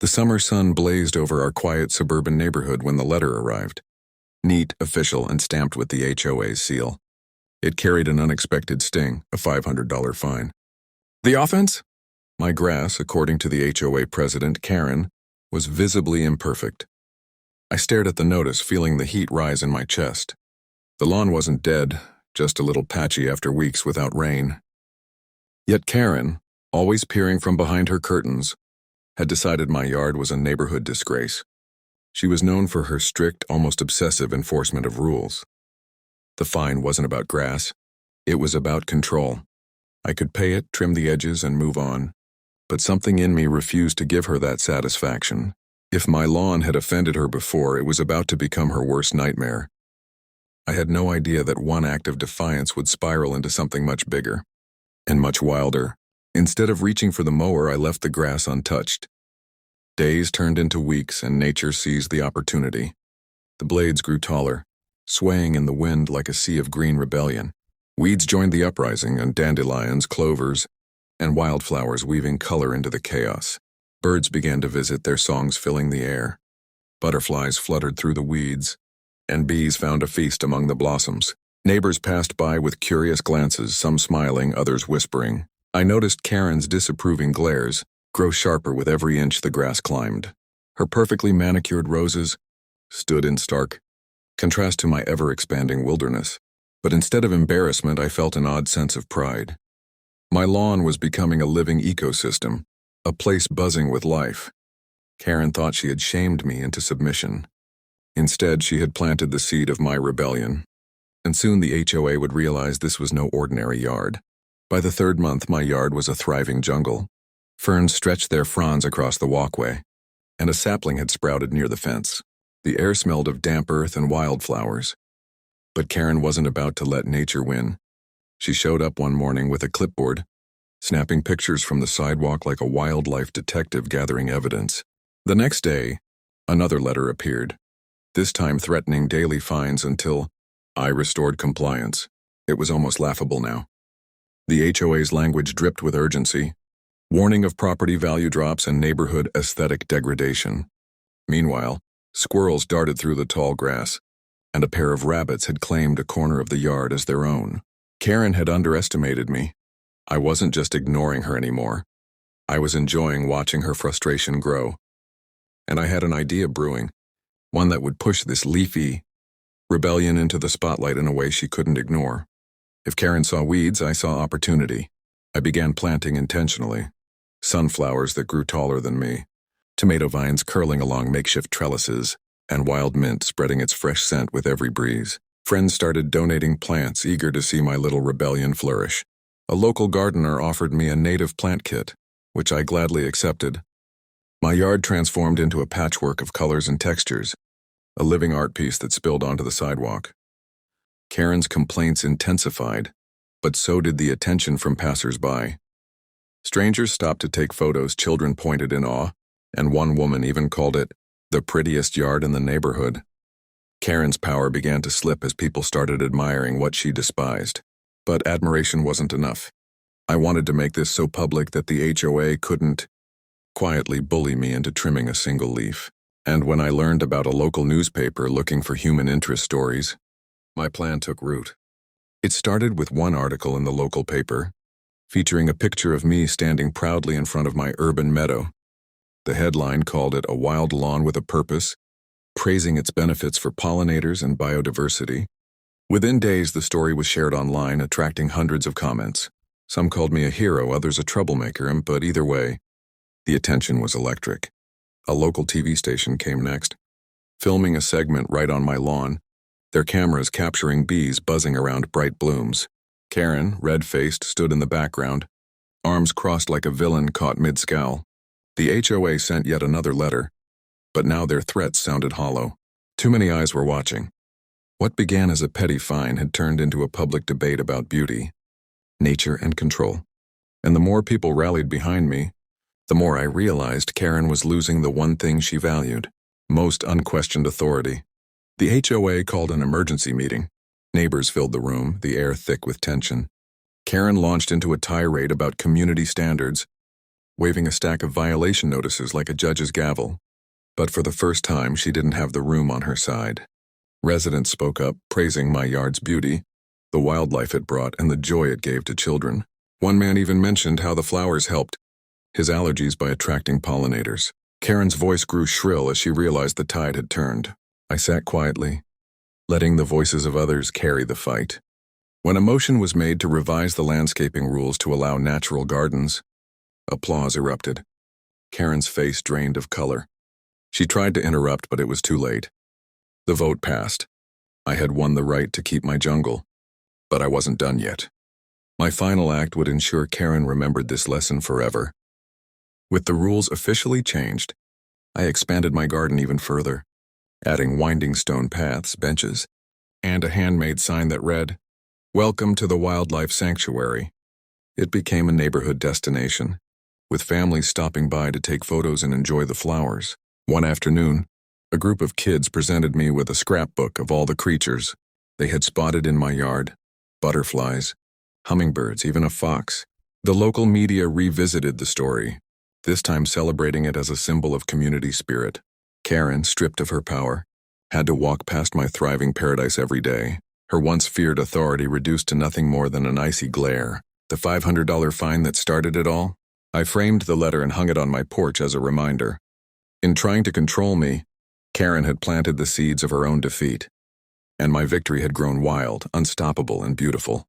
The summer sun blazed over our quiet suburban neighborhood when the letter arrived. Neat, official, and stamped with the HOA's seal. It carried an unexpected sting, a $500 fine. The offense? My grass, according to the HOA president, Karen, was visibly imperfect. I stared at the notice, feeling the heat rise in my chest. The lawn wasn't dead, just a little patchy after weeks without rain. Yet Karen, always peering from behind her curtains, had decided my yard was a neighborhood disgrace. She was known for her strict, almost obsessive enforcement of rules. The fine wasn't about grass. It was about control. I could pay it, trim the edges, and move on. But something in me refused to give her that satisfaction. If my lawn had offended her before, it was about to become her worst nightmare. I had no idea that one act of defiance would spiral into something much bigger and much wilder. Instead of reaching for the mower, I left the grass untouched. Days turned into weeks, and nature seized the opportunity. The blades grew taller, swaying in the wind like a sea of green rebellion. Weeds joined the uprising, and dandelions, clovers, and wildflowers weaving color into the chaos. Birds began to visit, their songs filling the air. Butterflies fluttered through the weeds, and bees found a feast among the blossoms. Neighbors passed by with curious glances, some smiling, others whispering. I noticed Karen's disapproving glares grow sharper with every inch the grass climbed. Her perfectly manicured roses stood in stark contrast to my ever-expanding wilderness. But instead of embarrassment, I felt an odd sense of pride. My lawn was becoming a living ecosystem, a place buzzing with life. Karen thought she had shamed me into submission. Instead, she had planted the seed of my rebellion. And soon the HOA would realize this was no ordinary yard. By the third month, my yard was a thriving jungle. Ferns stretched their fronds across the walkway, and a sapling had sprouted near the fence. The air smelled of damp earth and wildflowers. But Karen wasn't about to let nature win. She showed up one morning with a clipboard, snapping pictures from the sidewalk like a wildlife detective gathering evidence. The next day, another letter appeared, this time threatening daily fines until I restored compliance. It was almost laughable now. The HOA's language dripped with urgency, warning of property value drops and neighborhood aesthetic degradation. Meanwhile, squirrels darted through the tall grass, and a pair of rabbits had claimed a corner of the yard as their own. Karen had underestimated me. I wasn't just ignoring her anymore. I was enjoying watching her frustration grow. And I had an idea brewing, one that would push this leafy rebellion into the spotlight in a way she couldn't ignore. If Karen saw weeds, I saw opportunity. I began planting intentionally. Sunflowers that grew taller than me, tomato vines curling along makeshift trellises, and wild mint spreading its fresh scent with every breeze. Friends started donating plants, eager to see my little rebellion flourish. A local gardener offered me a native plant kit, which I gladly accepted. My yard transformed into a patchwork of colors and textures, a living art piece that spilled onto the sidewalk. Karen's complaints intensified, but so did the attention from passers-by. Strangers stopped to take photos, children pointed in awe, and one woman even called it the prettiest yard in the neighborhood. Karen's power began to slip as people started admiring what she despised. But admiration wasn't enough. I wanted to make this so public that the HOA couldn't quietly bully me into trimming a single leaf. And when I learned about a local newspaper looking for human interest stories, my plan took root. It started with one article in the local paper, featuring a picture of me standing proudly in front of my urban meadow. The headline called it a wild lawn with a purpose, praising its benefits for pollinators and biodiversity. Within days, the story was shared online, attracting hundreds of comments. Some called me a hero, others a troublemaker, but either way, the attention was electric. A local TV station came next, filming a segment right on my lawn, their cameras capturing bees buzzing around bright blooms. Karen, red-faced, stood in the background, arms crossed like a villain caught mid-scowl. The HOA sent yet another letter, but now their threats sounded hollow. Too many eyes were watching. What began as a petty fine had turned into a public debate about beauty, nature, and control. And the more people rallied behind me, the more I realized Karen was losing the one thing she valued, most unquestioned authority. The HOA called an emergency meeting. Neighbors filled the room, the air thick with tension. Karen launched into a tirade about community standards, waving a stack of violation notices like a judge's gavel. But for the first time, she didn't have the room on her side. Residents spoke up, praising my yard's beauty, the wildlife it brought, and the joy it gave to children. One man even mentioned how the flowers helped his allergies by attracting pollinators. Karen's voice grew shrill as she realized the tide had turned. I sat quietly, letting the voices of others carry the fight. When a motion was made to revise the landscaping rules to allow natural gardens, applause erupted. Karen's face drained of color. She tried to interrupt, but it was too late. The vote passed. I had won the right to keep my jungle, but I wasn't done yet. My final act would ensure Karen remembered this lesson forever. With the rules officially changed, I expanded my garden even further, adding winding stone paths, benches, and a handmade sign that read, "Welcome to the Wildlife Sanctuary." It became a neighborhood destination, with families stopping by to take photos and enjoy the flowers. One afternoon, a group of kids presented me with a scrapbook of all the creatures they had spotted in my yard: butterflies, hummingbirds, even a fox. The local media revisited the story, this time celebrating it as a symbol of community spirit. Karen, stripped of her power, had to walk past my thriving paradise every day, her once feared authority reduced to nothing more than an icy glare. The $500 fine that started it all? I framed the letter and hung it on my porch as a reminder. In trying to control me, Karen had planted the seeds of her own defeat, and my victory had grown wild, unstoppable, and beautiful.